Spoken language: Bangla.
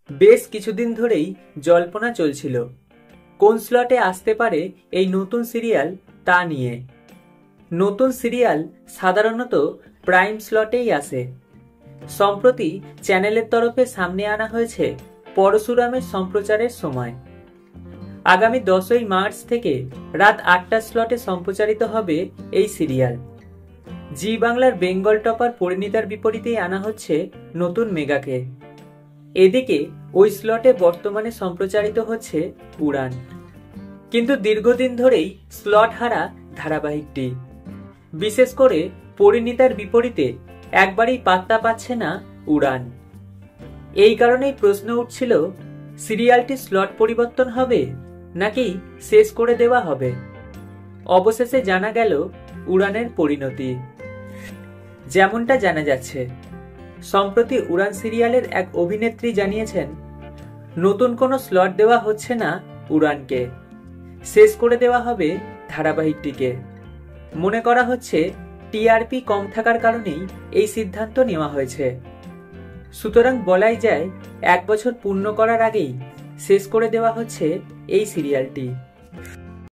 বেশ কিছুদিন ধরেই জল্পনা চলছিল কোন স্লটে আসতে পারে এই নতুন সিরিয়াল তা নিয়ে। নতুন সিরিয়াল সাধারণত প্রাইম স্লটেই আসে। সম্প্রতি চ্যানেলের তরফে সামনে আনা হয়েছে পরশুরামের সম্প্রচারের সময়। আগামী 10ই মার্চ থেকে রাত 8টার স্লটে সম্প্রচারিত হবে এই সিরিয়াল। জি বাংলার বেঙ্গল টপার পরিণীতার বিপরীতেই আনা হচ্ছে নতুন মেগাকে। এদিকে ওই স্লটে বর্তমানে সম্প্রচারিত হচ্ছে উড়ান। কিন্তু দীর্ঘদিন ধরেই স্লট হারা ধারাবাহিকটি। বিশেষ করে পরিণীতার বিপরীতে একবারই পাত্তা পাচ্ছে না উড়ান। এই কারণেই প্রশ্ন উঠছিল, সিরিয়ালটি স্লট পরিবর্তন হবে নাকি শেষ করে দেওয়া হবে। অবশেষে জানা গেল উড়ানের পরিণতি। যেমনটা জানা যাচ্ছে, সম্প্রতি উড়ান সিরিয়ালের এক অভিনেত্রী জানিয়েছেন, নতুন কোনো স্লট দেওয়া হচ্ছে না উড়ানকে, শেষ করে দেওয়া হবে ধারাবাহিকটিকে। মনে করা হচ্ছে টিআরপি কম থাকার কারণেই এই সিদ্ধান্ত নেওয়া হয়েছে। সুতরাং বলাই যায় 1 বছর পূর্ণ করার আগেই শেষ করে দেওয়া হচ্ছে এই সিরিয়ালটি।